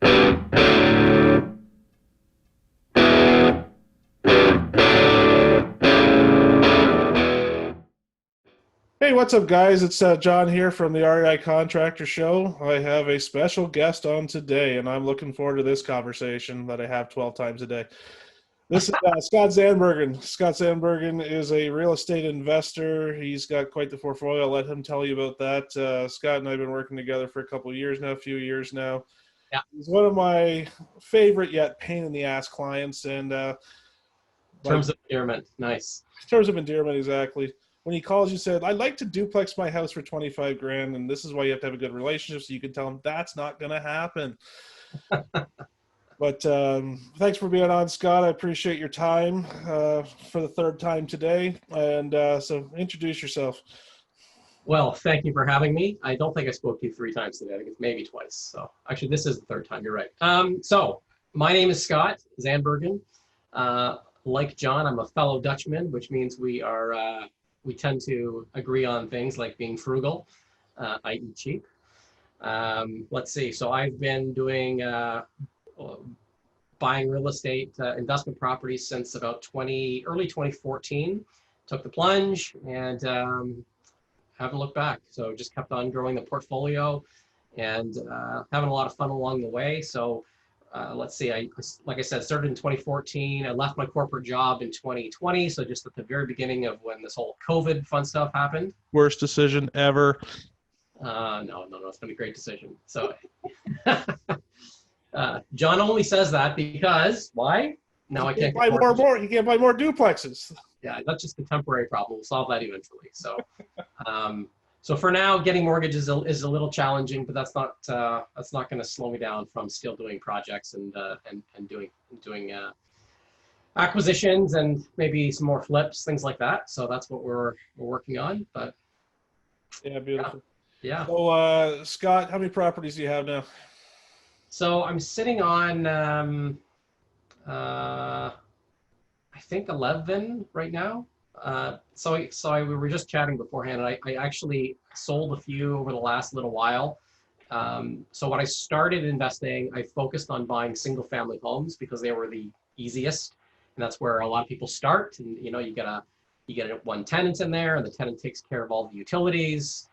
Hey, what's up, guys? It's John here from the REI Contractor Show. I have a special guest on today, and I'm looking forward to this conversation that I have 12 times a day. This is Scott Zandbergen. Scott Zandbergen is a real estate investor. He's got quite the portfolio. I'll let him tell you about that. Scott and I have been working together for a few years now. Yeah. He's one of my favorite yet pain in the ass clients, and Terms of endearment. Nice. terms of endearment, exactly. When he calls you, said, I'd like to duplex my house for 25 grand, and this is why you have to have a good relationship, so you can tell him that's not going to happen. But thanks for being on, Scott. I appreciate your time for the third time today. And so introduce yourself. Well, thank you for having me. I don't think I spoke to you 3 times today. I think it's maybe twice. So actually, this is the 3rd time. You're right. So my name is Scott Zandbergen. Like John, I'm a fellow Dutchman, which means we tend to agree on things like being frugal. I eat cheap. Let's see. So I've been doing buying real estate investment properties since about early 2014. Took the plunge and haven't looked back. So just kept on growing the portfolio and having a lot of fun along the way. So let's see, like I said, started in 2014. I left my corporate job in 2020. So just at the very beginning of when this whole COVID fun stuff happened. Worst decision ever. No, it's gonna be a great decision. So John only says that because why? Now I can't buy more. You can't buy more duplexes. Yeah, that's just a temporary problem. We'll solve that eventually. So, so for now, getting mortgages is a little challenging, but that's not going to slow me down from still doing projects and doing acquisitions and maybe some more flips, things like that. So that's what we're working on. But yeah, beautiful. Yeah. So Scott, how many properties do you have now? So I'm sitting on I think 11 right now. So we were just chatting beforehand, and I actually sold a few over the last little while. So when I started investing, I focused on buying single family homes because they were the easiest, and that's where a lot of people start. And you get one tenant in there, and the tenant takes care of all the utilities.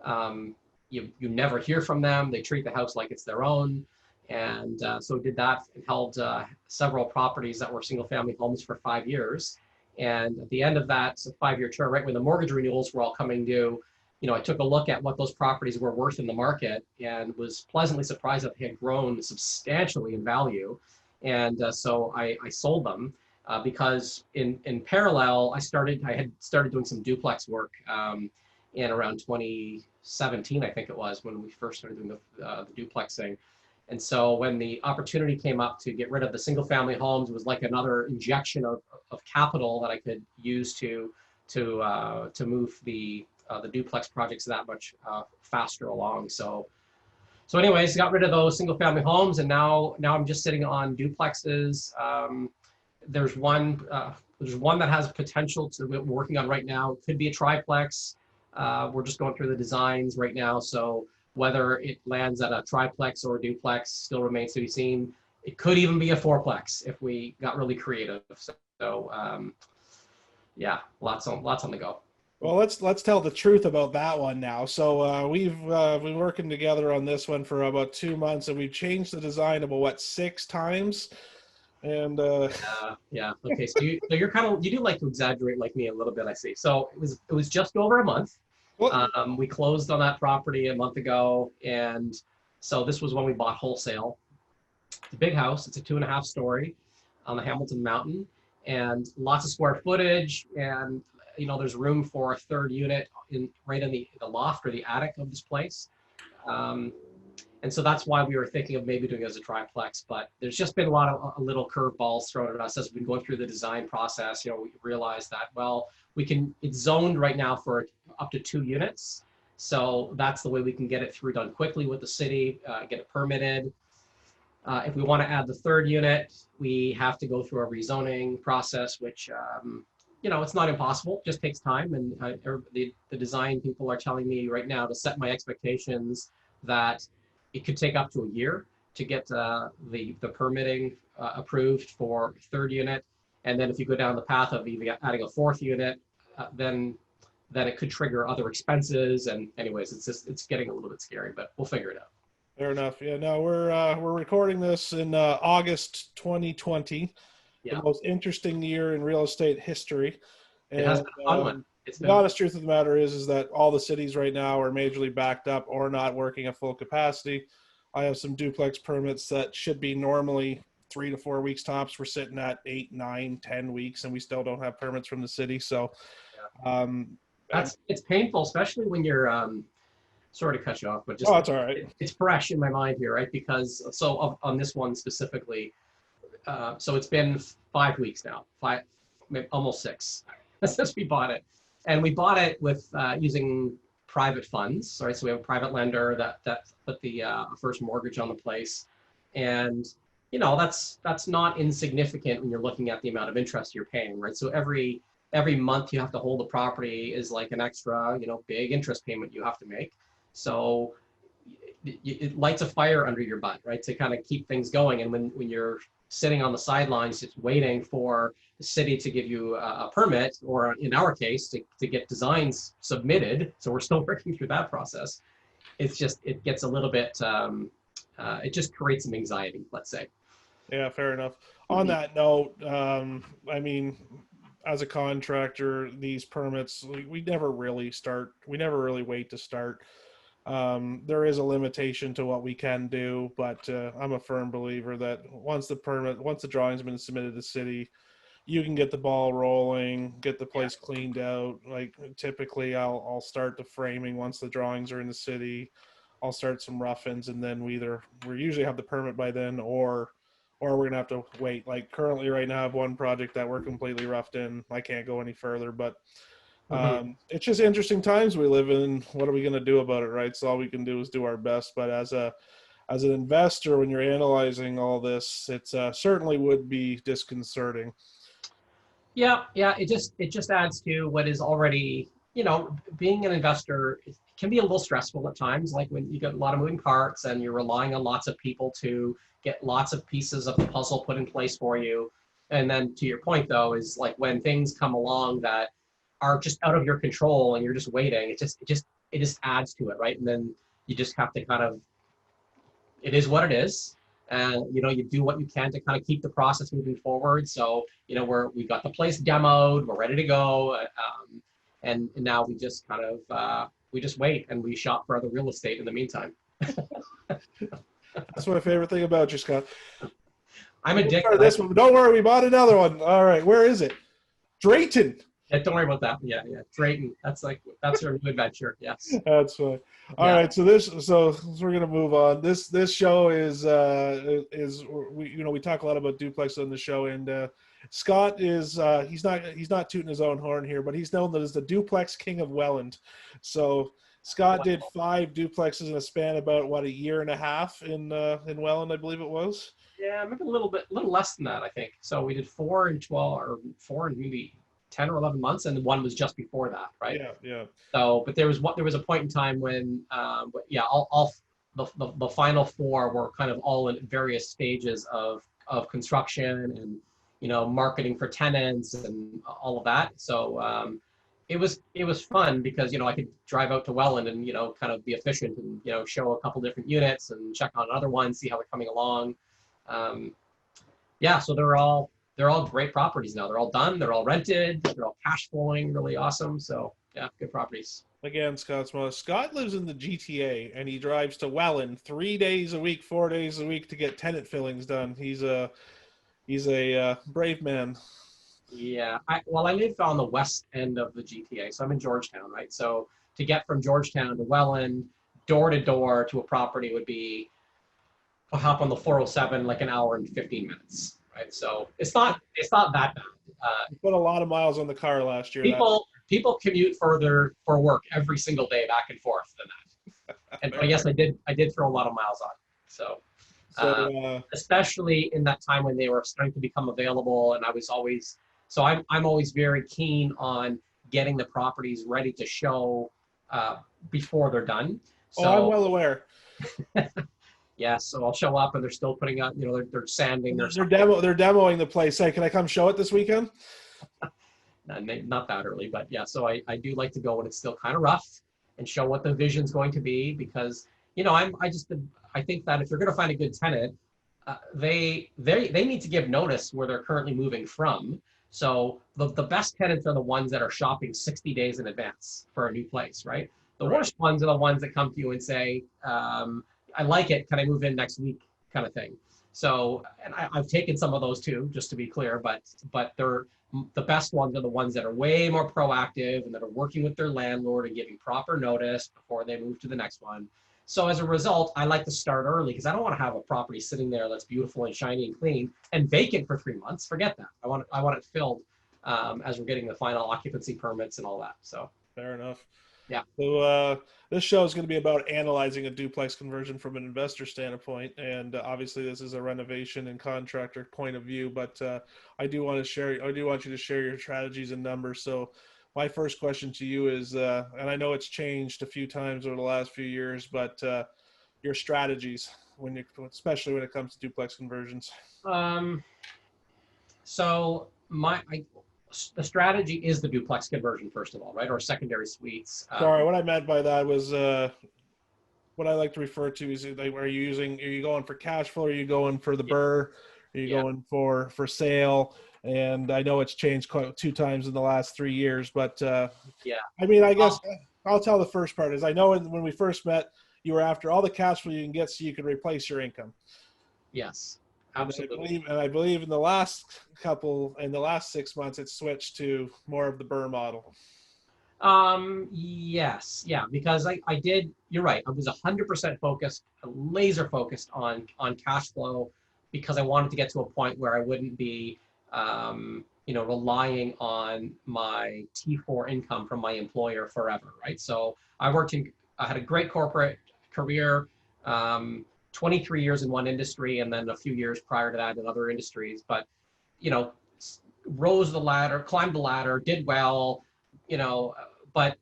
You never hear from them. They treat the house like it's their own. And so did that and held several properties that were single family homes for 5 years. And at the end of that 5-year term, right when the mortgage renewals were all coming due, I took a look at what those properties were worth in the market and was pleasantly surprised that they had grown substantially in value. And so I sold them because in parallel, I had started doing some duplex work in around 2017, I think it was, when we first started doing the duplexing. And so when the opportunity came up to get rid of the single family homes, it was like another injection of capital that I could use to move the duplex projects that much faster along. So anyways, got rid of those single family homes, and now I'm just sitting on duplexes. There's one that has potential to we're working on right now. It could be a triplex. We're just going through the designs right now. So whether it lands at a triplex or a duplex still remains to be seen. It could even be a fourplex if we got really creative. So yeah, lots on the go. Well, let's tell the truth about that one now. So we've been working together on this one for about 2 months, and we've changed the design about 6 times. And yeah, okay. So you're you do like to exaggerate like me a little bit, I see. So it was just over a month. We closed on that property a month ago, and so this was when we bought wholesale. It's a big house. It's a 2.5 story on the Hamilton Mountain, and lots of square footage, and there's room for a 3rd unit right in the loft or the attic of this place. And so that's why we were thinking of maybe doing it as a triplex, but there's just been a lot of little curveballs thrown at us as we've been going through the design process. We realized that, well, it's zoned right now for up to 2 units. So that's the way we can get it done quickly with the city, get it permitted. If we want to add the 3rd unit, we have to go through a rezoning process, which, it's not impossible, just takes time. And the design people are telling me right now to set my expectations that it could take up to a year to get the permitting approved for third unit. And then if you go down the path of even adding a fourth unit, then it could trigger other expenses. And anyways, it's getting a little bit scary, but we'll figure it out. Fair enough. Yeah, no, we're recording this in August 2020, Yeah, the most interesting year in real estate history. it has And been a fun one. It's the been honest truth of the matter is that all the cities right now are majorly backed up or not working at full capacity. I have some duplex permits that should be normally 3 to 4 weeks tops. We're sitting at 8, 9, 10 weeks, and we still don't have permits from the city. So, it's painful, especially when you're sorry to cut you off, but just oh, that's all right. it's fresh in my mind here, right? Because on this one specifically, so it's been 5 weeks now, maybe almost 6 since we bought it, and we bought it with using private funds, right? So we have a private lender that put the first mortgage on the place, and that's not insignificant when you're looking at the amount of interest you're paying, right? So every month you have to hold the property is like an extra, big interest payment you have to make. So it lights a fire under your butt, right? To kind of keep things going. And when you're sitting on the sidelines, just waiting for the city to give you a permit, or in our case, to get designs submitted. So we're still working through that process. It gets a little bit, it just creates some anxiety, let's say. Yeah, fair enough. On that note, I mean, as a contractor, these permits, we never really wait to start. There is a limitation to what we can do, but I'm a firm believer that once the drawing's been submitted to the city, you can get the ball rolling, get the place cleaned out. Like typically I'll start the framing once the drawings are in the city. I'll start some rough-ins, and then we usually have the permit by then, or we're gonna have to wait. Like currently right now I have one project that we're completely roughed in. I can't go any further, but it's just interesting times we live in. What are we going to do about it, right? So all we can do is do our best. But as an investor, when you're analyzing all this, it certainly would be disconcerting. Yeah. It just adds to what is already, being an investor can be a little stressful at times. Like when you get a lot of moving parts and you're relying on lots of people to get lots of pieces of the puzzle put in place for you. And then to your point though, is like when things come along that are just out of your control and you're just waiting, it just adds to it, right? And then you just have to kind of, it is what it is, and you do what you can to kind of keep the process moving forward. So we got the place demoed, we're ready to go, and now we just kind of we just wait and we shop for other real estate in the meantime. That's my favorite thing about you, Scott. I'm addicted. This one. Don't worry, we bought another one. All right, where is it? Drayton. Yeah, don't worry about that. Yeah, Drayton. That's our new adventure. Yes. That's fine. All right, so we're gonna move on. This show is we talk a lot about duplex on the show, and Scott is he's not tooting his own horn here, but he's known as the duplex king of Welland. So Scott did 5 duplexes in a span about a year and a half in Welland, I believe it was. Yeah, maybe a little less than that, I think. So we did 4 in 12, or 4 in maybe 10 or 11 months, and one was just before that, right? Yeah. So, but there was a point in time when, all the final 4 were kind of all in various stages of construction and marketing for tenants and all of that. So it was fun because I could drive out to Welland and kind of be efficient and show a couple different units and check on another one, see how they're coming along. So they're all great properties now. They're all done. They're all rented. They're all cash flowing, really awesome. So yeah, good properties. Again, Scott lives in the GTA and he drives to Welland 3 days a week, 4 days a week to get tenant fillings done. He's a brave man. Yeah, I live on the west end of the GTA, so I'm in Georgetown, right? So to get from Georgetown to Welland, door to door to a property would be I'll hop on the 407 like an hour and 15 minutes. Right, so it's not that bad. You put a lot of miles on the car last year. People commute further for work every single day back and forth than that. And I guess I did throw a lot of miles on. So especially in that time when they were starting to become available, and I'm always very keen on getting the properties ready to show before they're done. So, I'm well aware. Yes, so I'll show up and they're still putting up, they're sanding their They're demoing the place. Hey, can I come show it this weekend? not that early, but yeah, so I do like to go when it's still kind of rough and show what the vision's going to be, because I think that if you're going to find a good tenant, they need to give notice where they're currently moving from. So the best tenants are the ones that are shopping 60 days in advance for a new place, right? The worst ones are the ones that come to you and say, I like it, can I move in next week, kind of thing. So, and I've taken some of those too, just to be clear, but the best ones are the ones that are way more proactive and that are working with their landlord and giving proper notice before they move to the next one. So as a result, I like to start early because I don't want to have a property sitting there that's beautiful and shiny and clean and vacant for 3 months. Forget that. I want it filled as we're getting the final occupancy permits and all that. So fair enough. Yeah. So this show is going to be about analyzing a duplex conversion from an investor standpoint, and obviously this is a renovation and contractor point of view. But I do want you to share your strategies and numbers. So my first question to you is, and I know it's changed a few times over the last few years, but your strategies especially when it comes to duplex conversions. So the strategy is the duplex conversion, first of all, right? Or secondary suites. Sorry, what I meant by that was what I like to refer to is, like, are you going for cash flow? Are you going for the BRRRR? Are you going for sale? And I know it's changed 2 times in the last 3 years, but I mean, I guess I'll tell the first part is, I know when we first met, you were after all the cash flow you can get so you can replace your income. Yes. Absolutely. And I believe in the last 6 months, it's switched to more of the BRRRR model. Yes, yeah, because you're right. I was 100% focused, laser focused on cash flow, because I wanted to get to a point where I wouldn't be, relying on my T4 income from my employer forever, right? So I had a great corporate career, 23 years in one industry, and then a few years prior to that in other industries. But, rose the ladder, climbed the ladder, did well, but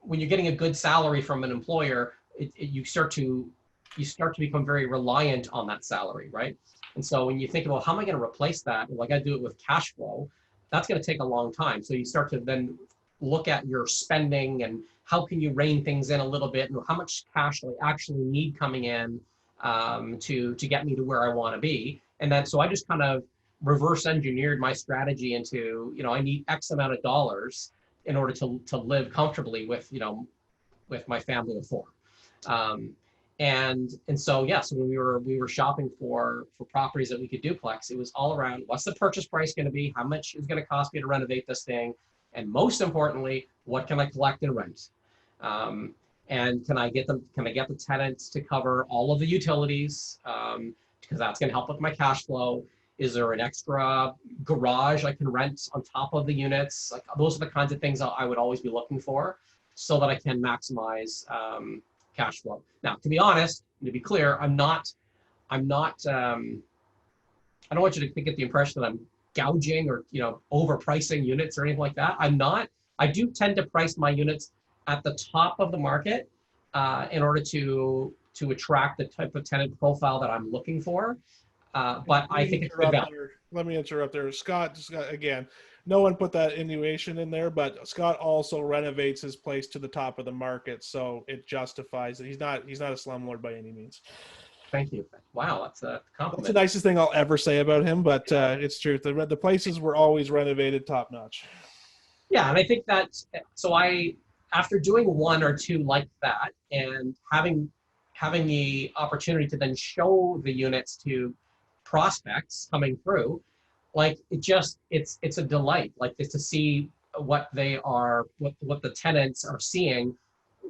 when you're getting a good salary from an employer, you start to become very reliant on that salary, right? And so when you think about how am I going to replace that, well, I got to do it with cash flow. That's going to take a long time. So you start to then look at your spending and how can you rein things in a little bit, and how much cash do I actually need coming in to get me to where I want to be. And then so I just kind of reverse engineered my strategy into, I need X amount of dollars in order to live comfortably with my family of 4. And so yeah, so when we were shopping for properties that we could duplex, it was all around, what's the purchase price going to be, how much is going to cost me to renovate this thing, and most importantly, what can I collect and rent, and can I get the tenants to cover all of the utilities, because that's going to help with my cash flow. Is there an extra garage I can rent on top of the units? Like, those are the kinds of things I would always be looking for, so that I can maximize cash flow. Now, to be honest, to be clear, I don't want you to get the impression that I'm gouging or overpricing units or anything like that. I'm not. I do tend to price my units at the top of the market in order to attract the type of tenant profile that I'm looking for. But I think it's good value. Let me interrupt there. Scott, again, no one put that innuation in there, but Scott also renovates his place to the top of the market, so it justifies it. He's not a slumlord by any means. Thank you. Wow, that's a compliment. That's the nicest thing I'll ever say about him, but it's true. The places were always renovated top notch. Yeah, and I think that, so after doing 1 or 2 like that, and having the opportunity to then show the units to prospects coming through, like, it's a delight, like, to see what the tenants are seeing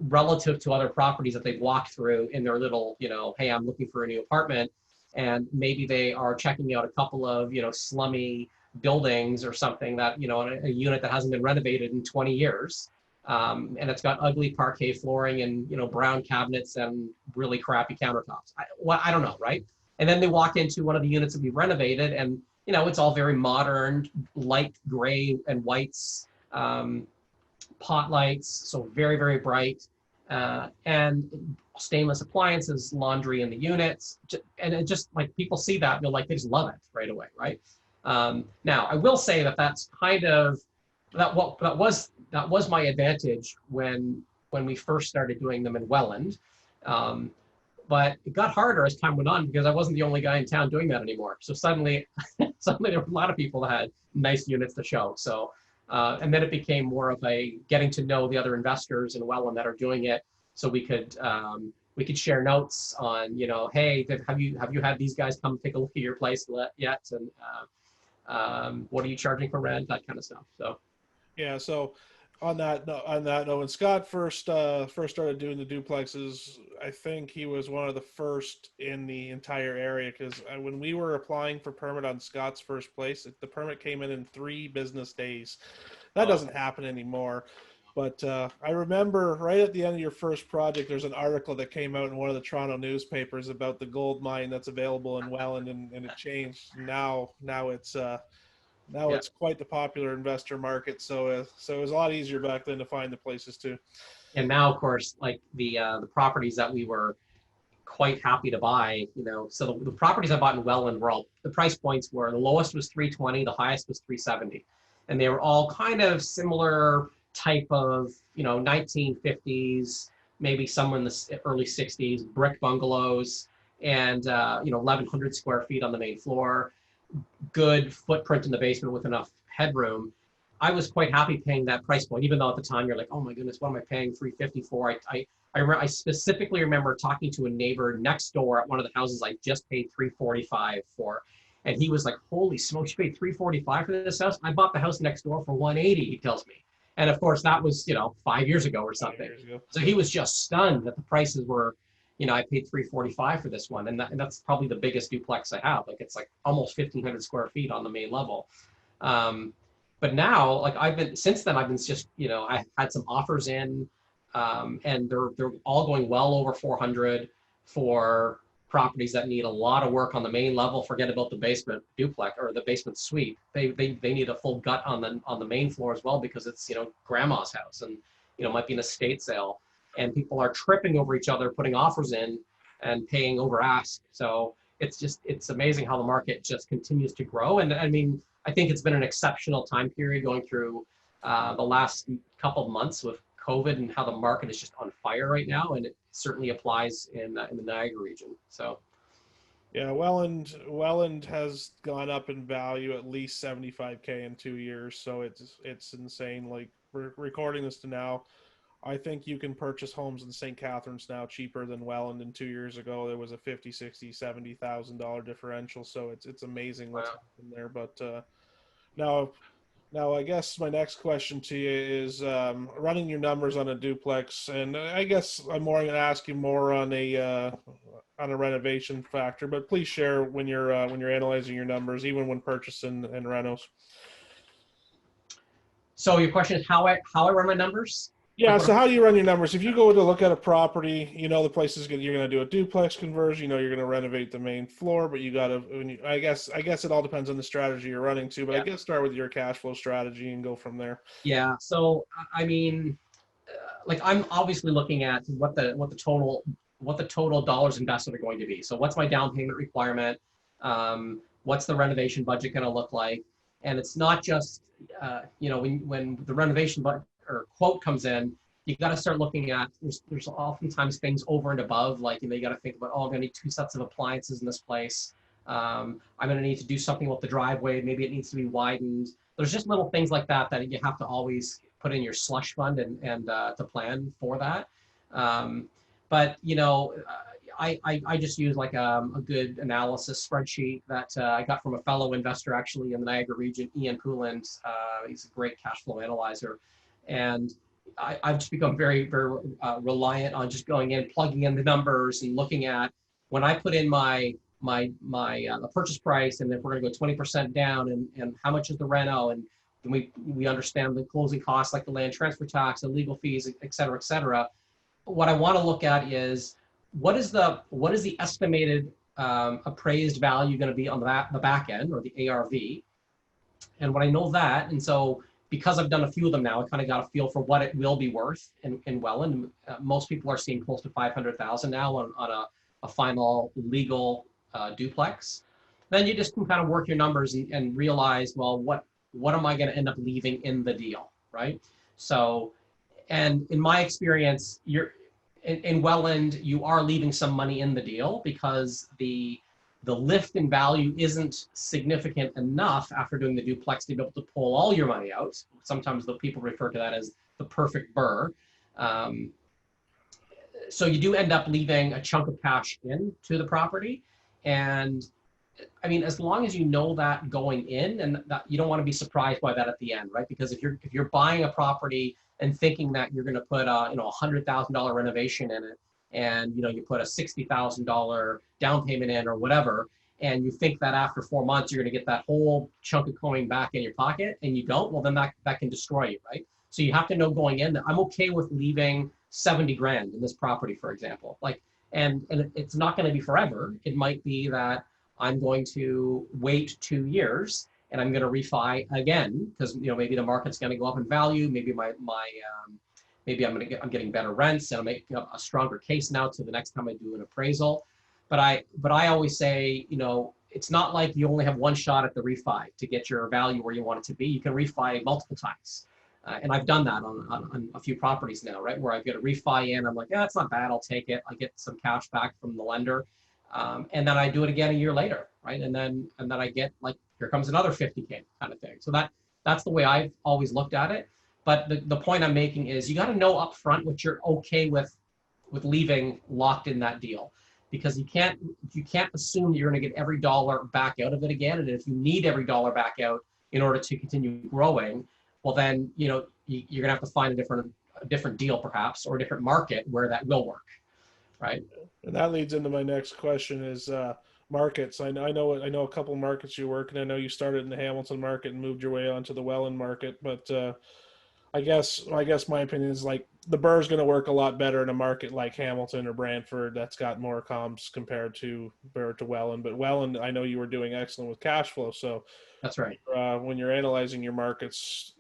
relative to other properties that they've walked through in their little, hey, I'm looking for a new apartment, and maybe they are checking out a couple of, slummy buildings or something that, a unit that hasn't been renovated in 20 years. And it's got ugly parquet flooring and, brown cabinets and really crappy countertops. I don't know, right? And then they walk into one of the units that we renovated, and it's all very modern, light gray and whites, pot lights, so very, very bright. and stainless appliances, laundry in the units, and it just like people see that and they're like, they just love it right away, right? Now I will say that that's kind of that was my advantage when we first started doing them in Welland. But it got harder as time went on because I wasn't the only guy in town doing that anymore. So suddenly, suddenly there were a lot of people that had nice units to show. So, and then it became more of a getting to know the other investors in Welland that are doing it, so we could share notes on, you know, hey, have you had these guys come take a look at your place yet, and what are you charging for rent, that kind of stuff. So. Yeah. So on that note, when Scott first started doing the duplexes, I think he was one of the first in the entire area, because when we were applying for permit on Scott's first place, the permit came in 3 business days. That doesn't happen anymore. But I remember right at the end of your first project, there's an article that came out in one of the Toronto newspapers about the gold mine that's available in Welland, and it changed. Now it's it's quite the popular investor market. So it was a lot easier back then to find the places too. And now, of course, like the properties that we were quite happy to buy, you know, so the properties I bought in Welland were all, the price points were, the lowest was 320, the highest was 370. And they were all kind of similar type of, you know, 1950s, maybe somewhere in the early 60s, brick bungalows, and, you know, 1,100 square feet on the main floor, good footprint in the basement with enough headroom. I was quite happy paying that price point, even though at the time you're like, oh my goodness, what am I paying $350 for? I specifically remember talking to a neighbor next door at one of the houses I just paid $345 for. And he was like, holy smokes, you paid $345 for this house? I bought the house next door for $180, he tells me. And of course, that was, you know, 5 years ago or something. So he was just stunned that the prices were, you know, I paid $345 for this one. And that's probably the biggest duplex I have. Like, it's like almost 1,500 square feet on the main level. But now, like since then, I've been just, you know, I had some offers in, and they're all going well over 400 for properties that need a lot of work on the main level. Forget about the basement duplex or the basement suite. They need a full gut on the main floor as well, because it's, you know, grandma's house, and, you know, might be an estate sale, and people are tripping over each other, putting offers in and paying over ask. So it's amazing how the market just continues to grow. And I mean, I think it's been an exceptional time period going through the last couple of months with COVID, and how the market is just on fire right now. And it certainly applies in the Niagara region. So. Yeah, Welland has gone up in value at least $75K in 2 years. So it's insane. Like, we're recording this to now, I think you can purchase homes in St. Catharines now cheaper than Welland. And 2 years ago, there was a $50,000, $60,000, $70,000 differential. So it's amazing what's happened there. But now I guess my next question to you is, running your numbers on a duplex, and I guess I'm more going to ask you more on a renovation factor. But please share when you're analyzing your numbers, even when purchasing and renos. So your question is how I run my numbers? Yeah, so how do you run your numbers? If you go to look at a property, you know the place is you're going to do a duplex conversion, you know you're going to renovate the main floor, but you got to, I guess it all depends on the strategy you're running to, but I guess start with your cash flow strategy and go from there. Yeah, so I mean, like, I'm obviously looking at what the total dollars invested are going to be. So what's my down payment requirement? What's the renovation budget going to look like? And it's not just, you know, when the renovation budget or quote comes in, you got to start looking at, there's oftentimes things over and above, like, you know, you got to think about, oh, I'm going to need 2 sets of appliances in this place. I'm going to need to do something with the driveway. Maybe it needs to be widened. There's just little things like that you have to always put in your slush fund and to plan for that. But, you know, I just use like a good analysis spreadsheet that I got from a fellow investor actually in the Niagara region, Ian Pouland. He's a great cash flow analyzer. And I've just become very, very reliant on just going in, plugging in the numbers and looking at, when I put in my purchase price, and if we're going to go 20% down, and how much is the reno, and we understand the closing costs like the land transfer tax and legal fees, et cetera, et cetera. What I want to look at is what is the estimated appraised value going to be on the back end, or the ARV. And when I know that, and so because I've done a few of them now, I kind of got a feel for what it will be worth in Welland. Most people are seeing close to 500,000 now on a final legal duplex. Then you just can kind of work your numbers and realize, well, what am I going to end up leaving in the deal, right? So, and in my experience, in Welland, you are leaving some money in the deal because the lift in value isn't significant enough after doing the duplex to be able to pull all your money out. Sometimes the people refer to that as the perfect burr. So you do end up leaving a chunk of cash in to the property. And I mean, as long as you know that going in, and that you don't want to be surprised by that at the end, right? Because if you're buying a property and thinking that you're going to put a $100,000 renovation in it, and you put a $60,000 down payment in or whatever, and you think that after 4 months you're going to get that whole chunk of coin back in your pocket, and you don't, well then that can destroy you, right? So you have to know going in that I'm okay with leaving 70 grand in this property, for example. Like, and it's not going to be forever. It might be that I'm going to wait 2 years and I'm going to refi again because maybe the market's going to go up in value. Maybe maybe I'm getting better rents and I'm making a stronger case now to the next time I do an appraisal. But I always say, it's not like you only have one shot at the refi to get your value where you want it to be. You can refi multiple times. And I've done that on a few properties now, right? Where I've got a refi in, I'm like, yeah, it's not bad, I'll take it. I get some cash back from the lender. And then I do it again a year later, right? And then I get like, here comes another 50K kind of thing. So that's the way I've always looked at it. But the point I'm making is you got to know upfront what you're okay with leaving locked in that deal, because you can't assume that you're going to get every dollar back out of it again. And if you need every dollar back out in order to continue growing, well then you're going to have to find a different deal perhaps, or a different market where that will work, right? And that leads into my next question is markets. I know a couple markets you work in. I know you started in the Hamilton market and moved your way onto the Welland market, but I guess my opinion is like the burr is going to work a lot better in a market like Hamilton or Brantford that's got more comps compared to Welland. But Welland, I know you were doing excellent with cash flow. So that's right. When you're analyzing your markets,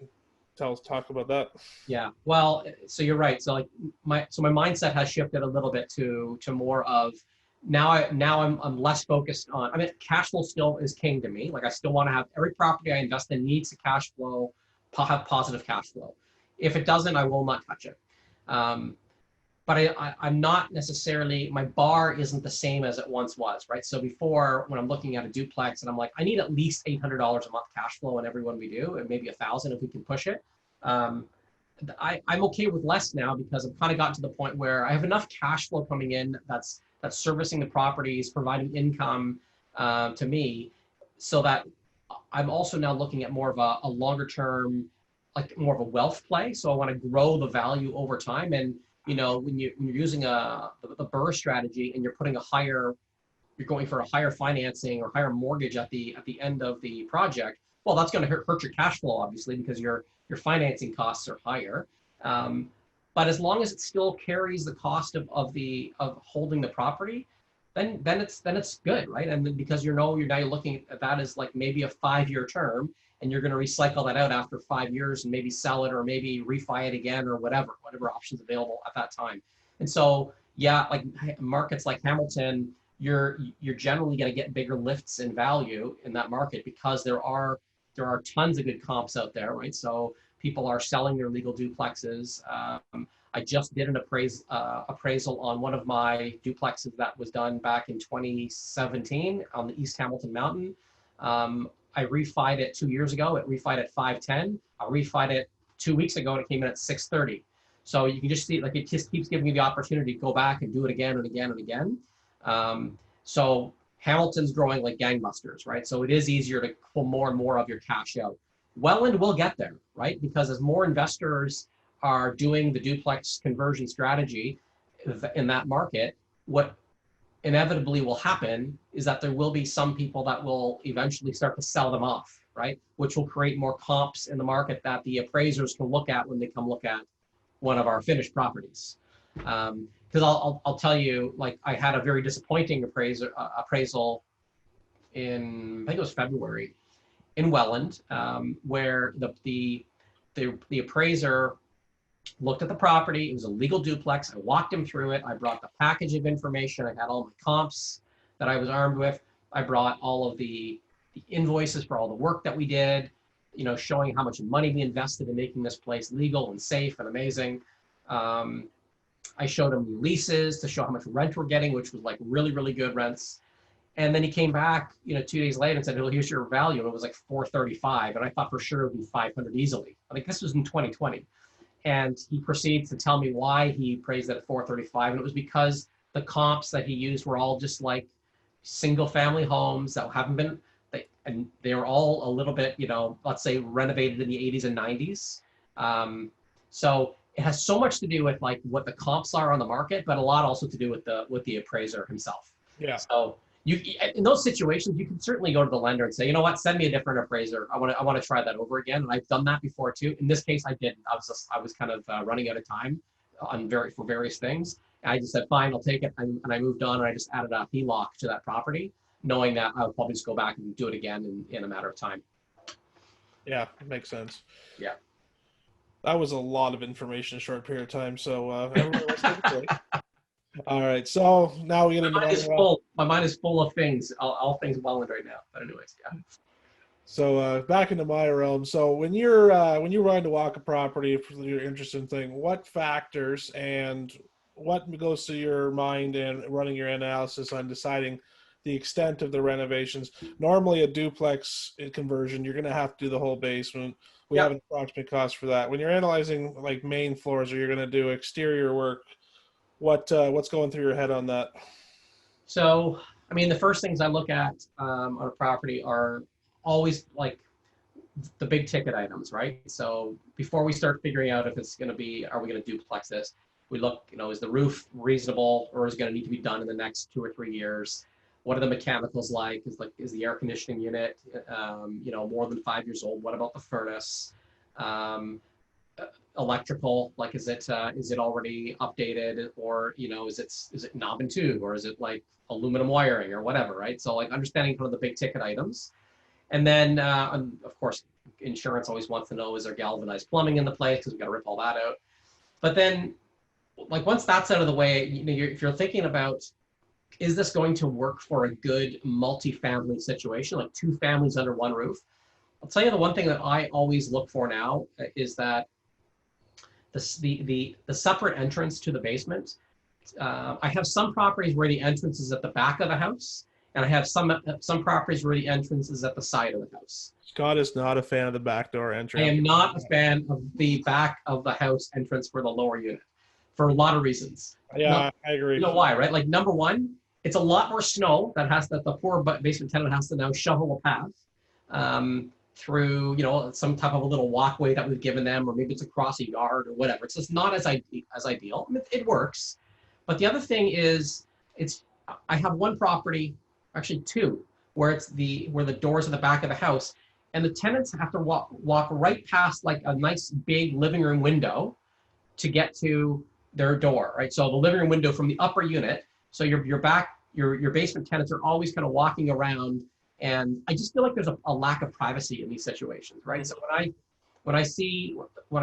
talk about that. Yeah, well, so you're right. So like my mindset has shifted a little bit to more of now I'm less focused on. I mean, cash flow still is king to me. Like I still want to have every property I invest in needs to cash flow, have positive cash flow. If it doesn't, I will not touch it. But I'm not necessarily, my bar isn't the same as it once was, right? So before, when I'm looking at a duplex and I'm like, I need at least $800 a month cash flow in every one we do, and maybe 1,000 if we can push it. I'm okay with less now because I've kind of gotten to the point where I have enough cash flow coming in that's servicing the properties, providing income to me, so that I'm also now looking at more of a longer term, like more of a wealth play. So I want to grow the value over time. And when you're using the burr strategy and you're going for a higher financing or higher mortgage at the end of the project, well, that's going to hurt your cash flow, obviously, because your financing costs are higher. But as long as it still carries the cost of holding the property, then it's good, right? And then because you're now looking at that as like maybe a 5-year term, and you're going to recycle that out after 5 years and maybe sell it or maybe refi it again or whatever options available at that time. And so, yeah, like markets like Hamilton, you're generally going to get bigger lifts in value in that market because there are tons of good comps out there, right? So people are selling their legal duplexes. I just did an appraisal on one of my duplexes that was done back in 2017 on the East Hamilton Mountain. I refied it 2 years ago. It refied at 510. I refied it 2 weeks ago and it came in at 630. So you can just see, like, it just keeps giving you the opportunity to go back and do it again and again and again. So Hamilton's growing like gangbusters, right? So it is easier to pull more and more of your cash out. Welland will get there, right? Because as more investors are doing the duplex conversion strategy in that market, what inevitably will happen is that there will be some people that will eventually start to sell them off, right? Which will create more comps in the market that the appraisers can look at when they come look at one of our finished properties. Because I'll tell you, like, I had a very disappointing appraisal in, I think it was February, in Welland, where the the appraiser looked at the property. It was a legal duplex. I walked him through it. I brought the package of information. I had all my comps that I was armed with. I brought all of the invoices for all the work that we did, showing how much money we invested in making this place legal and safe and amazing. I showed him the leases to show how much rent we're getting, which was like really, really good rents. And then he came back, 2 days later and said, well, here's your value. And it was like 435. And I thought for sure it would be 500 easily. I think this was in 2020. And he proceeds to tell me why he praised it at 435. And it was because the comps that he used were all just like single family homes that haven't been, and they were all a little bit, let's say renovated in the 80s and 90s. So it has so much to do with like what the comps are on the market, but a lot also to do with the appraiser himself. Yeah. So in those situations, you can certainly go to the lender and say, you know what, send me a different appraiser. I want to try that over again. And I've done that before too. In this case, I didn't. I was kind of running out of time for various things. And I just said, fine, I'll take it. And I moved on, and I just added a HELOC to that property, knowing that I would probably just go back and do it again in a matter of time. Yeah, it makes sense. Yeah. That was a lot of information in a short period of time. So everyone was great. All right, so now we get into my mind is full of things, all things Welland right now. But anyways, yeah. So back into my realm. So when you're running to walk a property for your interesting thing, what factors and what goes to your mind in running your analysis on deciding the extent of the renovations? Normally a duplex conversion, you're going to have to do the whole basement. We have an approximate cost for that. When you're analyzing like main floors, or you're going to do exterior work, what's going through your head on that? So, I mean, the first things I look at on a property are always like the big ticket items, right? So before we start figuring out if it's going to be, are we going to duplex this? We look, is the roof reasonable, or is it going to need to be done in the next 2 or 3 years? What are the mechanicals like? Is the air conditioning unit, more than 5 years old? What about the furnace? Electrical, like is it already updated, or is it knob and tube, or is it like aluminum wiring or whatever, right? So like understanding kind of the big ticket items, and then of course insurance always wants to know, is there galvanized plumbing in the place, because we've got to rip all that out. But then like once that's out of the way, if you're thinking about, is this going to work for a good multi-family situation, like 2 families under one roof? I'll tell you the one thing that I always look for now is that the separate entrance to the basement. I have some properties where the entrance is at the back of the house, and I have some properties where the entrance is at the side of the house. Scott is not a fan of the back door entrance. I am not a fan of the back of the house entrance for the lower unit, for a lot of reasons. Yeah, I agree. You know why, right? Like number one, it's a lot more snow that the poor basement tenant has to now shovel a path through, some type of a little walkway that we've given them, or maybe it's across a yard or whatever. It's just not as ideal. I mean, it works. But the other thing is, I have one property, actually 2, where the doors at the back of the house, and the tenants have to walk right past like a nice big living room window to get to their door, right? So the living room window from the upper unit. So your basement tenants are always kind of walking around. And I just feel like there's a lack of privacy in these situations, right? So when I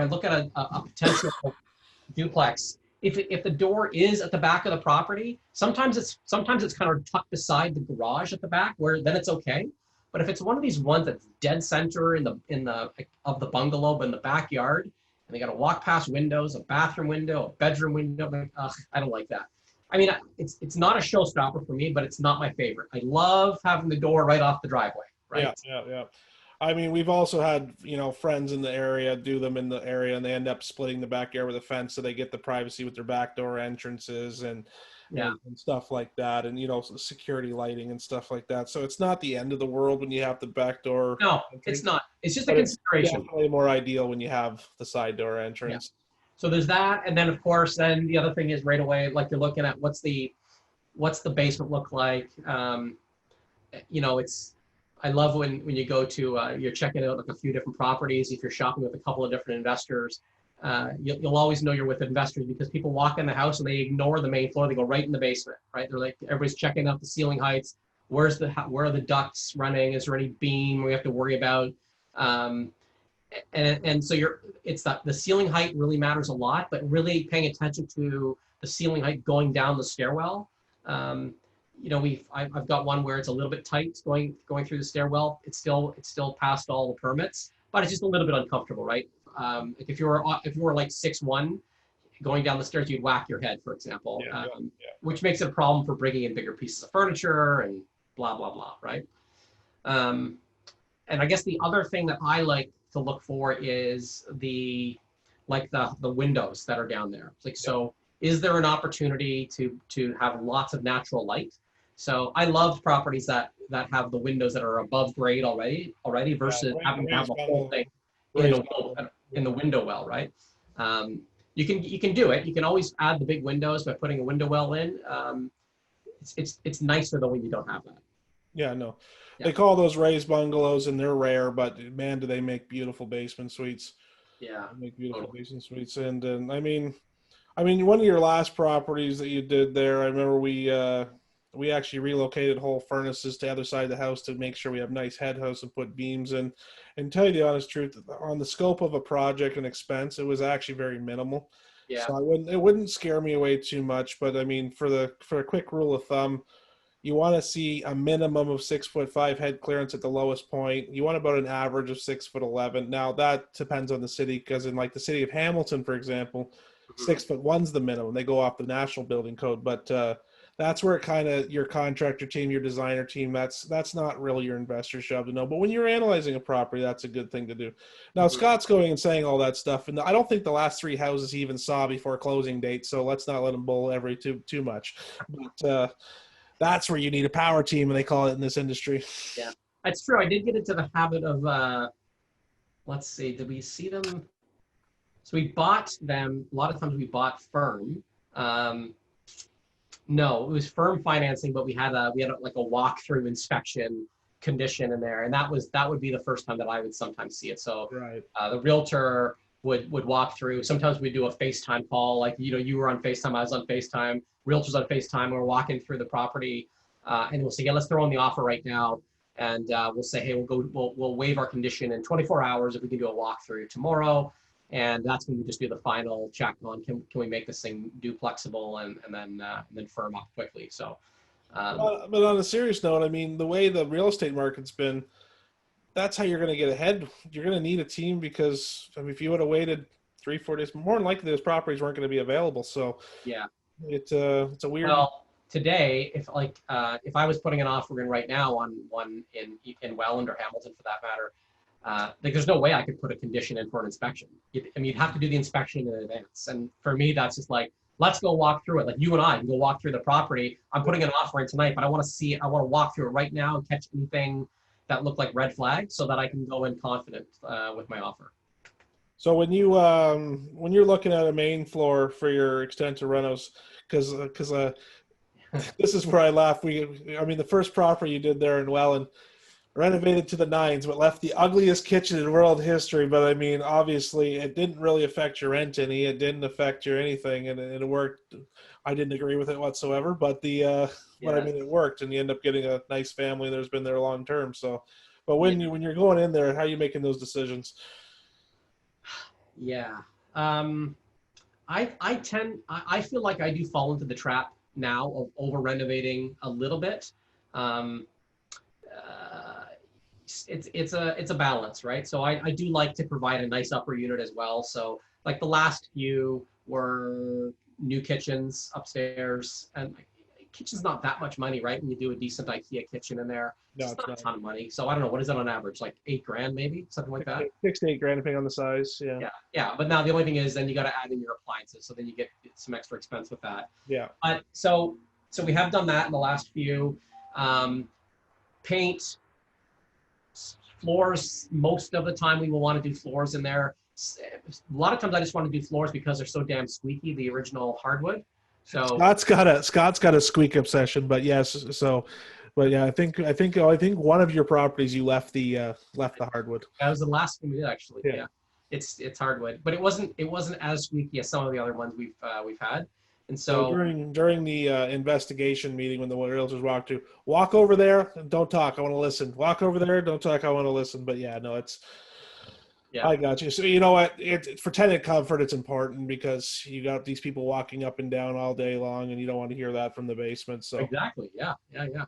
look at a potential duplex, if the door is at the back of the property, sometimes it's kind of tucked beside the garage at the back, where then it's okay. But if it's one of these ones that's dead center of the bungalow, but in the backyard, and they got to walk past windows, a bathroom window, a bedroom window, I don't like that. I mean, it's not a showstopper for me, but it's not my favorite. I love having the door right off the driveway, right? Yeah. I mean, we've also had, friends in the area do them in the area, and they end up splitting the backyard with a fence, so they get the privacy with their back door entrances and stuff like that, and security lighting and stuff like that. So it's not the end of the world when you have the back door. No, it's not. It's just a consideration. It's definitely more ideal when you have the side door entrance. Yeah. So there's that, and then of course, then the other thing is right away, like you're looking at what's the basement look like. I love when you go to you're checking out like a few different properties. If you're shopping with a couple of different investors, you'll always know you're with investors, because people walk in the house and they ignore the main floor. They go right in the basement, right? They're like, everybody's checking out the ceiling heights. Where are the ducts running? Is there any beam we have to worry about? and so it's that the ceiling height really matters a lot, but really paying attention to the ceiling height going down the stairwell. I've got one where it's a little bit tight going through the stairwell. It's still past all the permits, but it's just a little bit uncomfortable, right? Like if you were like 6'1", going down the stairs, you'd whack your head, for example, which makes it a problem for bringing in bigger pieces of furniture and blah blah blah, right? And I guess the other thing that I like to look for is the windows that are down there. Like, so is there an opportunity to have lots of natural light? So I love properties that have the windows that are above grade already versus having to have the whole thing in the window well, right? You can do it. You can always add the big windows by putting a window well in. It's nicer though when you don't have that. Yeah, no. Yeah. They call those raised bungalows, and they're rare, but man, do they make beautiful basement suites. Yeah. They make beautiful basement suites. And I mean, one of your last properties that you did there, I remember we actually relocated whole furnaces to the other side of the house to make sure we have nice head house and put beams in. And tell you the honest truth, on the scope of a project and expense, it was actually very minimal. Yeah. So it wouldn't scare me away too much. But I mean, for a quick rule of thumb, you want to see a minimum of 6'5" head clearance at the lowest point. You want about an average of 6'11". Now that depends on the city, because in like the city of Hamilton, for example, 6'1's the minimum. They go off the national building code, but that's where kind of your contractor team, your designer team, that's not really your investor's job to know. But when you're analyzing a property, that's a good thing to do. Now, Scott's going and saying all that stuff, and I don't think the last 3 houses he even saw before closing date, so let's not let him bull every too much. But that's where you need a power team, and they call it in this industry. Yeah, that's true. I did get into the habit of, let's see, did we see them? So we bought them, a lot of times we bought firm. No, it was firm financing, but we had like a walkthrough inspection condition in there. And that would be the first time that I would sometimes see it. So right. The realtor would walk through. Sometimes we do a FaceTime call, like, you were on FaceTime, I was on FaceTime, realtor's on FaceTime, we're walking through the property, and we'll say, yeah, let's throw in the offer right now. And we'll say, hey, we'll waive our condition in 24 hours if we can do a walkthrough tomorrow. And that's when we just do the final check on, can we make this thing duplexable, and then firm up quickly. So, but on a serious note, I mean, the way the real estate market's been, that's how you're going to get ahead. You're going to need a team, because I mean, if you would have waited 3-4 days, more than likely those properties weren't going to be available. So yeah, it's a weird. Well, today, if I was putting an offer in right now on one in Welland or Hamilton for that matter, like there's no way I could put a condition in for an inspection. You'd have to do the inspection in advance. And for me, that's just like, let's go walk through it. Like you and I can go walk through the property. I'm putting an offer in tonight, but I want to see it. I want to walk through it right now and catch anything that look like red flags, so that I can go in confident with my offer. So when you're looking at a main floor for your extensive renos, because this is where I laugh. The first property you did there in Welland, renovated to the nines, but left the ugliest kitchen in world history. But I mean, obviously, it didn't really affect your rent any. It didn't affect your anything, and it worked. I didn't agree with it whatsoever, but it worked, and you end up getting a nice family that's been there long term. So, but when you're going in there, how are you making those decisions? Yeah, I feel like I do fall into the trap now of over renovating a little bit. It's a balance, right? So I do like to provide a nice upper unit as well. So like the last few were new kitchens upstairs, and kitchen's not that much money, right? When you do a decent IKEA kitchen in there, it's not a ton of money. So I don't know, what is it on average? Like $8,000 maybe, something like that. 6 to 8 grand, depending on the size. Yeah. But now the only thing is, then you got to add in your appliances, so then you get some extra expense with that. Yeah. But so we have done that in the last few. Paint, floors. Most of the time, we will want to do floors in there. A lot of times, I just want to do floors because they're so damn squeaky. The original hardwood. So Scott's got a squeak obsession, but yes. So, but yeah, I think one of your properties you left the hardwood. That was the last one we did, actually. Yeah. It's hardwood, but it wasn't as squeaky as some of the other ones we've had. And so during the investigation meeting, when the realtors walk over there and don't talk, I want to listen. Walk over there, don't talk, I want to listen. But yeah, no, Yeah, I got you. So you know what? For tenant comfort, it's important because you got these people walking up and down all day long, and you don't want to hear that from the basement. So exactly. Yeah, yeah, yeah.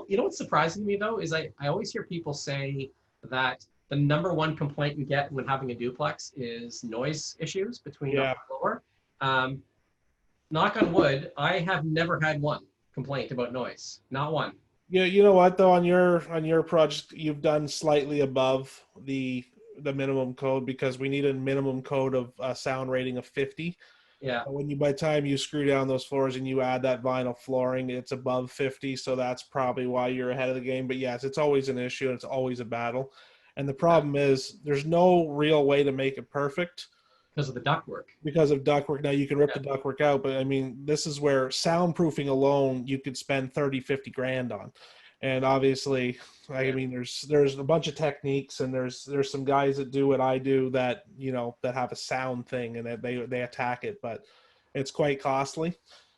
You know what's surprising to me though is I always hear people say that the number one complaint you get when having a duplex is noise issues between upper yeah, and lower. Um, Knock on wood, I have never had one complaint about noise. Not one. yeah. You know what though? On your project, you've done slightly above the minimum code because we need a minimum code of sound rating of 50. Yeah, When you by the time you screw down those floors and you add that vinyl flooring, it's above 50. So that's probably why you're ahead of the game. But yes, it's always an issue and it's always a battle. And the yeah, problem is there's no real way to make it perfect because of the ductwork. because of ductwork. Now you can rip Yeah, the ductwork out, but I mean, this is where soundproofing alone you could spend 30, 50 grand on. And obviously, I yeah. mean, there's a bunch of techniques, and there's some guys that do what I do that that have a sound thing, and that they attack it, but it's quite costly.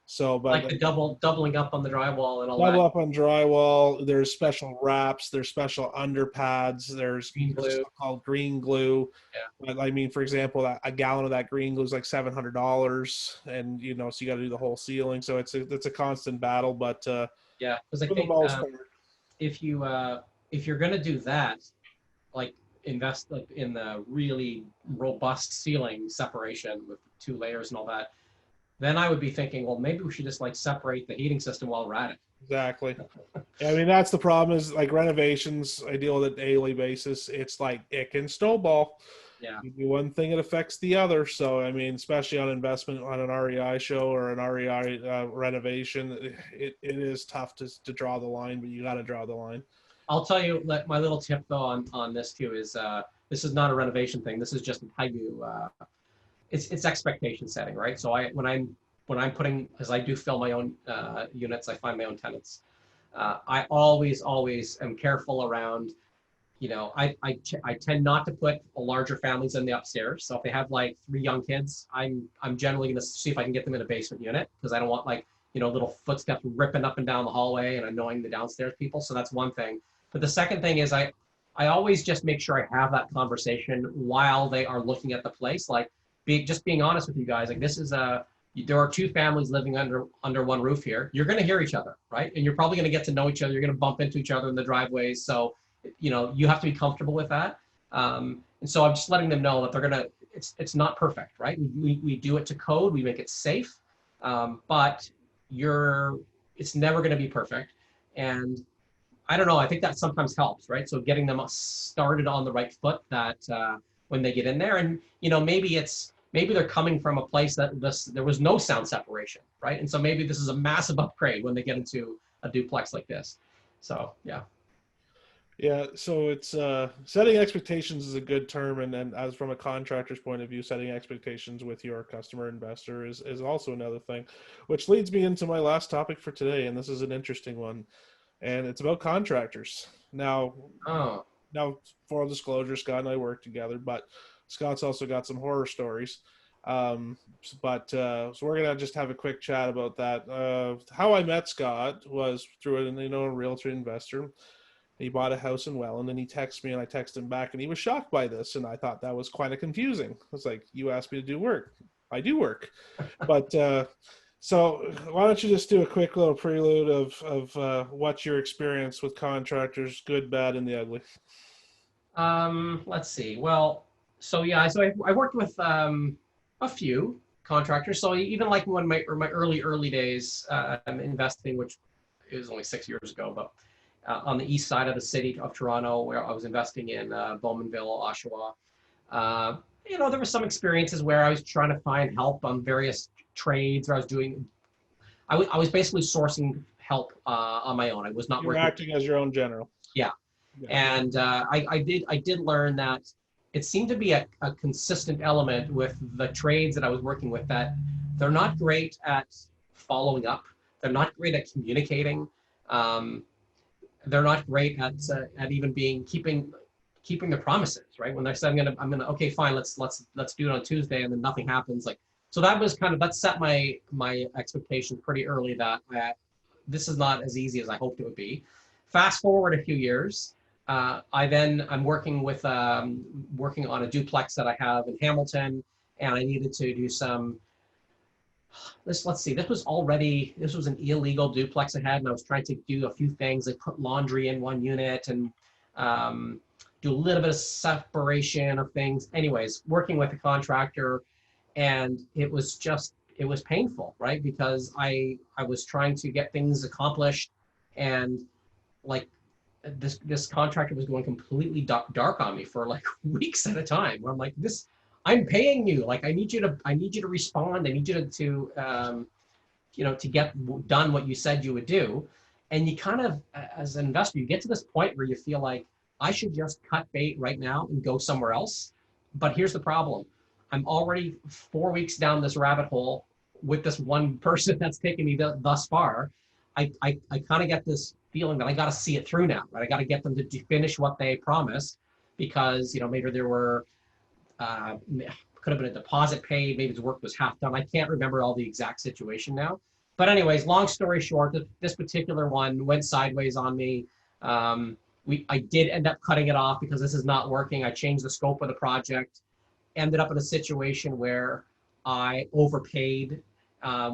So, but Like the doubling up on the drywall and all double that. up on drywall. There's special wraps. There's special underpads. There's Green glue. called green glue. Yeah, But I mean, for example, a gallon of that green glue is like $700, and so you got to do the whole ceiling. So it's a constant battle. But yeah. Because I for the think most part, if you if you're gonna do that, like invest like in the really robust ceiling separation with 2 layers and all that, then I would be thinking, well, maybe we should just like separate the heating system while we're at it. exactly. I mean, that's the problem is like renovations. I deal with it daily basis. It's like it can snowball. Yeah, You do one thing, it affects the other. So, I mean, especially on investment on an REI show or an REI renovation, it is tough to draw the line, but you got to draw the line. I'll tell you like my little tip though on this too is this is not a renovation thing. This is just how you it's expectation setting, right? So when I'm putting, because I do fill my own units, I find my own tenants. I always am careful around, I tend not to put larger families in the upstairs. So if they have like 3 young kids, I'm generally going to see if I can get them in a basement unit because I don't want like little footsteps ripping up and down the hallway and annoying the downstairs people. So that's one thing. But the second thing is I always just make sure I have that conversation while they are looking at the place, like just being honest with you guys. Like this is there are 2 families living under one roof here. You're going to hear each other, right? And you're probably going to get to know each other. You're going to bump into each other in the driveways. So, you have to be comfortable with that. And so I'm just letting them know that it's not perfect, right? We do it to code. We make it safe, but it's never going to be perfect. And I don't know. I think that sometimes helps, right? So getting them started on the right foot that when they get in there, and maybe they're coming from a place that there was no sound separation, right? And so maybe this is a massive upgrade when they get into a duplex like this. So yeah. Yeah, so it's setting expectations is a good term, and then as from a contractor's point of view, setting expectations with your customer investor is also another thing, which leads me into my last topic for today, and this is an interesting one, and it's about contractors. Oh, Now, full disclosure, Scott and I work together, but Scott's also got some horror stories. So we're gonna just have a quick chat about that. How I met Scott was through a realtor investor. He bought a house in Welland, and he texted me, and I texted him back, and he was shocked by this, and I thought that was kind of confusing. I was like, "You asked me to do work. I do work," but so why don't you just do a quick little prelude of what's your experience with contractors, good, bad, and the ugly? let's see. Well, so yeah, so I worked with a few contractors. So even like when my early days investing, which is only 6 years ago, but on the east side of the city of Toronto, where I was investing in Bowmanville, Oshawa. There were some experiences where I was trying to find help on various trades, or I was basically sourcing help on my own. I was not You're working. acting as your own general. Yeah. And I did learn that it seemed to be a consistent element with the trades that I was working with, that they're not great at following up. They're not great at communicating. They're not great at even keeping the promises, right? When they say I'm gonna okay, fine, let's do it on Tuesday, and then nothing happens. Like, so that set my expectations pretty early that this is not as easy as I hoped it would be. Fast forward a few years, I'm working with working on a duplex that I have in Hamilton, and I needed to do some. Let's see. This was an illegal duplex I had, and I was trying to do a few things, like put laundry in one unit and do a little bit of separation of things. Anyways, working with a contractor, and it was painful, right? Because I was trying to get things accomplished, and like this contractor was going completely dark on me for like weeks at a time, where I'm like, I'm paying you, like I need you to respond, I need you to get done what you said you would do. And you kind of, as an investor, you get to this point where you feel like I should just cut bait right now and go somewhere else. But here's the problem: I'm already 4 weeks down this rabbit hole with this one person that's taken me thus far. I kind of get this feeling that I got to see it through now, right? I got to get them to finish what they promised, because maybe there were could have been a deposit paid, maybe the work was half done. I can't remember all the exact situation now. But anyways, long story short, this particular one went sideways on me. I did end up cutting it off because this is not working. I changed the scope of the project, ended up in a situation where I overpaid.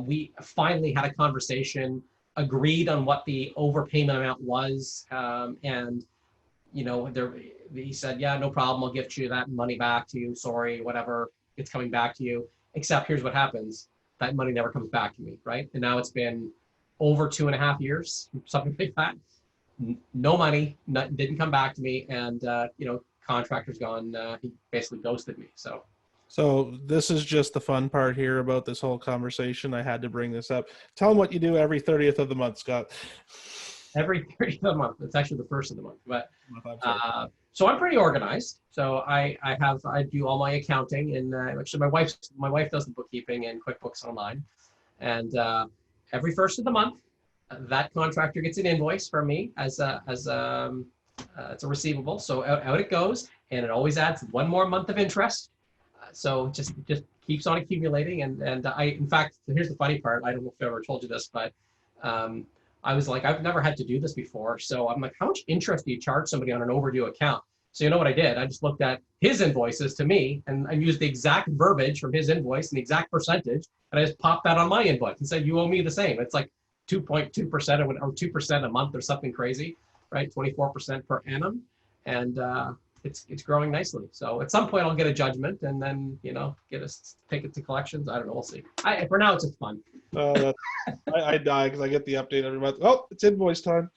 We finally had a conversation, agreed on what the overpayment amount was, and he said, yeah, no problem, I'll give you that money back to you, sorry, whatever, it's coming back to you. Except here's what happens: that money never comes back to me, right? And now it's been over 2.5 years, something like that. No money, didn't come back to me, and contractor's gone. He basically ghosted me. So this is just the fun part here about this whole conversation. I had to bring this up. Tell them what you do every 30th of the month, Scott. Every 30th of the month. It's actually the first of the month. But so I'm pretty organized. So I do all my accounting, and actually my wife does the bookkeeping and QuickBooks Online. And every first of the month, that contractor gets an invoice from me as it's a receivable. So out it goes, and it always adds one more month of interest. So just keeps on accumulating. And in fact, here's the funny part. I don't know if I ever told you this, but I was like, I've never had to do this before. So I'm like, how much interest do you charge somebody on an overdue account? So you know what I did? I just looked at his invoices to me, and I used the exact verbiage from his invoice and the exact percentage, and I just popped that on my invoice and said, you owe me the same. It's like 2.2% or 2% a month or something crazy, right? 24% per annum. And it's growing nicely. So at some point I'll get a judgment, and then take it to collections. I don't know. We'll see. For now it's just fun. I die because I get the update every month. Oh, it's invoice time.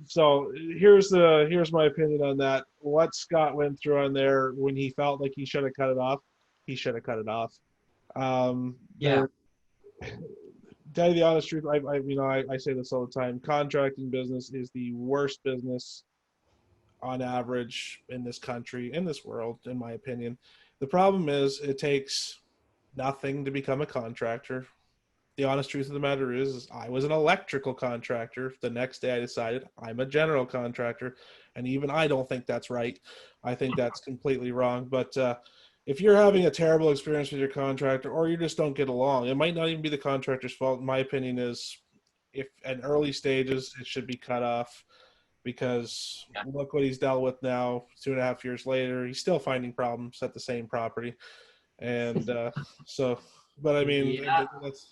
So here's my opinion on that. What Scott went through on there, when he felt like he should have cut it off, he should have cut it off. Yeah. Tell you the honest truth, I say this all the time. Contracting business is the worst business on average in this country, in this world, in my opinion. The problem is it takes nothing to become a contractor. The honest truth of the matter is I was an electrical contractor. The next day I decided I'm a general contractor, and even I don't think that's right. I think that's completely wrong. But if you're having a terrible experience with your contractor, or you just don't get along, it might not even be the contractor's fault. My opinion is, if at early stages, it should be cut off, because look what he's dealt with now. 2.5 years later, he's still finding problems at the same property. And but I mean,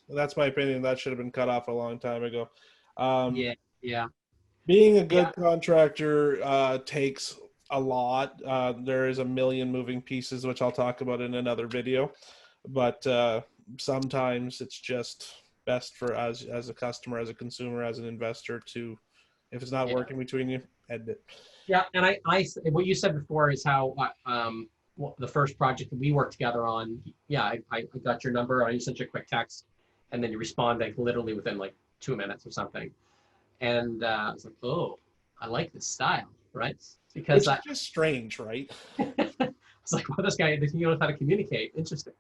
that's my opinion. That should have been cut off a long time ago. Being a good contractor takes a lot. There is a million moving pieces, which I'll talk about in another video. But sometimes it's just best for as a customer, as a consumer, as an investor to, if it's not working between you, end it. Yeah, and I what you said before is how the first project that we worked together on. Yeah, I got your number. I sent you a quick text, and then you respond like literally within like 2 minutes or something. And I was like, oh, I like this style, right? Because it's just strange, right? It's like, well, this guy, he knows how to communicate. Interesting.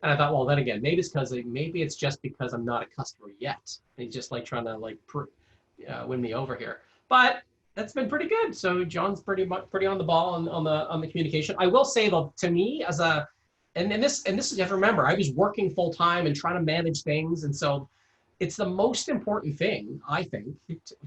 And I thought, well, then again, maybe it's just because I'm not a customer yet. He's just like trying to like win me over here. But that's been pretty good. So John's pretty on the ball on the communication. I will say though, to me and this you have to remember, I was working full time and trying to manage things, and so it's the most important thing, I think,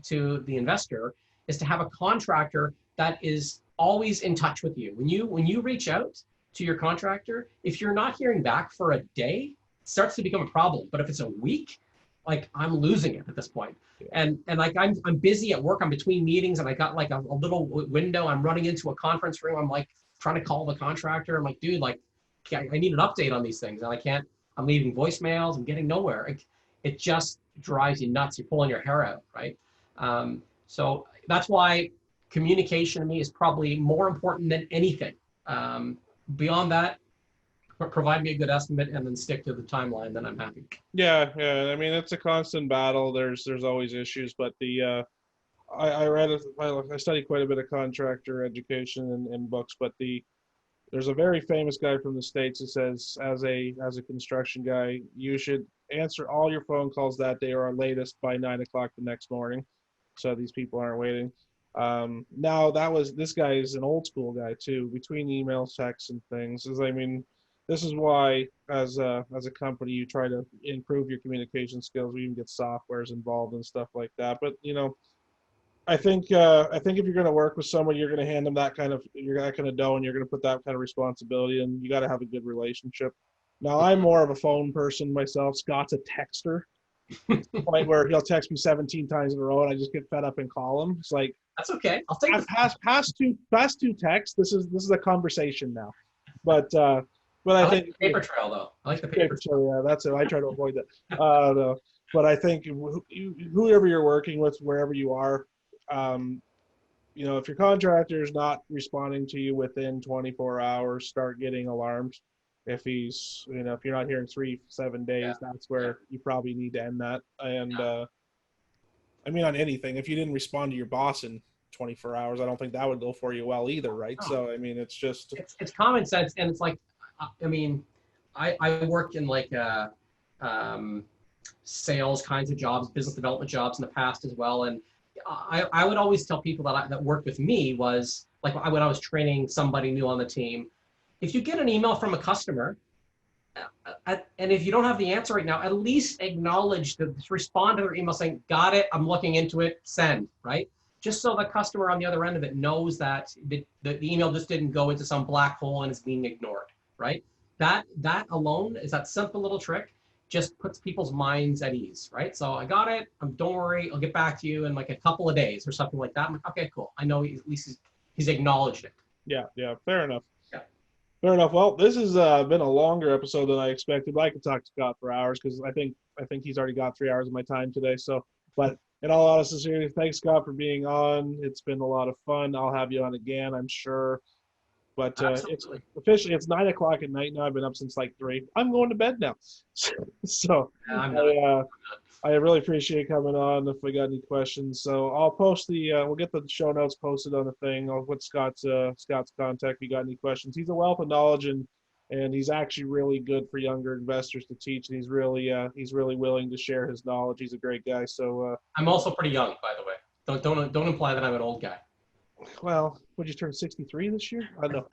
to the investor is to have a contractor that is always in touch with you. When you reach out to your contractor, if you're not hearing back for a day, it starts to become a problem. But if it's a week, like I'm losing it at this point. And like I'm busy at work, I'm between meetings, and I got like a little window. I'm running into a conference room. I'm like trying to call the contractor. I'm like, dude, like I need an update on these things, and I can't. I'm leaving voicemails. I'm getting nowhere. It just drives you nuts. You're pulling your hair out, right? So that's why communication to me is probably more important than anything. Beyond that, provide me a good estimate and then stick to the timeline, then I'm happy. Yeah. I mean, it's a constant battle. There's always issues, but I studied quite a bit of contractor education and books, but there's a very famous guy from the States who says, as a construction guy, you should answer all your phone calls that day or latest by 9 o'clock the next morning, so these people aren't waiting. Now this guy is an old school guy too, between emails, texts, and things. This is why as a company you try to improve your communication skills. We even get softwares involved and stuff like that. But I think if you're going to work with someone, you're going to hand them that kind of dough, and you're going to put that kind of responsibility, and you got to have a good relationship. Now I'm more of a phone person myself. Scott's a texter, to the point where he'll text me 17 times in a row, and I just get fed up and call him. It's like, that's okay. I'll take past two texts. This is a conversation now, but I think like the paper trail though. I like the paper trail. Yeah, that's it. I try to avoid that. No. But I think whoever you're working with, wherever you are, if your contractor is not responding to you within 24 hours, start getting alarmed. If he's, if you're not hearing 3-7 days, that's where you probably need to end that. And on anything, if you didn't respond to your boss in 24 hours, I don't think that would go for you well either, right? No. So it's just it's common sense, and it's like, I worked in like sales kinds of jobs, business development jobs in the past as well, and I would always tell people that worked with me was like when I was training somebody new on the team, if you get an email from a customer, and if you don't have the answer right now, at least acknowledge respond to their email saying, got it, I'm looking into it, send, right? Just so the customer on the other end of it knows that the email just didn't go into some black hole and is being ignored, right? That alone is that simple little trick just puts people's minds at ease, right? So I got it, don't worry, I'll get back to you in like a couple of days or something like that. I'm like, okay, cool. I know at least he's acknowledged it. Yeah, fair enough. Fair enough. Well, this has been a longer episode than I expected, but I could talk to Scott for hours because I think he's already got 3 hours of my time today. So, but in all honesty, thanks, Scott, for being on. It's been a lot of fun. I'll have you on again, I'm sure. But it's 9 o'clock at night now. I've been up since like 3. I'm going to bed now. So I really appreciate you coming on. If we got any questions, so I'll post we'll get the show notes posted on the thing. I'll put Scott's contact if you got any questions. He's a wealth of knowledge, and he's actually really good for younger investors to teach. And he's really willing to share his knowledge. He's a great guy. So I'm also pretty young, by the way. Don't imply that I'm an old guy. Well, would you turn 63 this year? I know.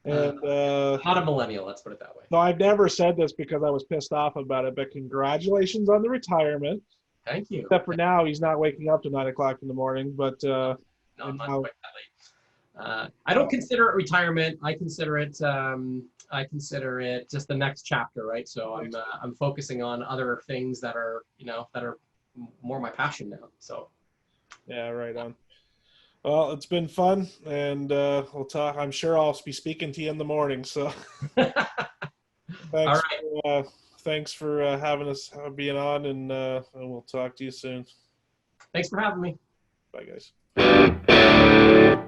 Not a millennial, let's put it that way. No, I've never said this because I was pissed off about it, but congratulations on the retirement. Thank you. Except for now, he's not waking up to 9 o'clock in the morning, but no, not quite that late. I don't consider it retirement. I consider it just the next chapter, right? So I'm focusing on other things that are more my passion now. So yeah, right on. Well, it's been fun, and we'll talk. I'm sure I'll be speaking to you in the morning. So, thanks. All right. Thanks for having us being on, and we'll talk to you soon. Thanks for having me. Bye, guys.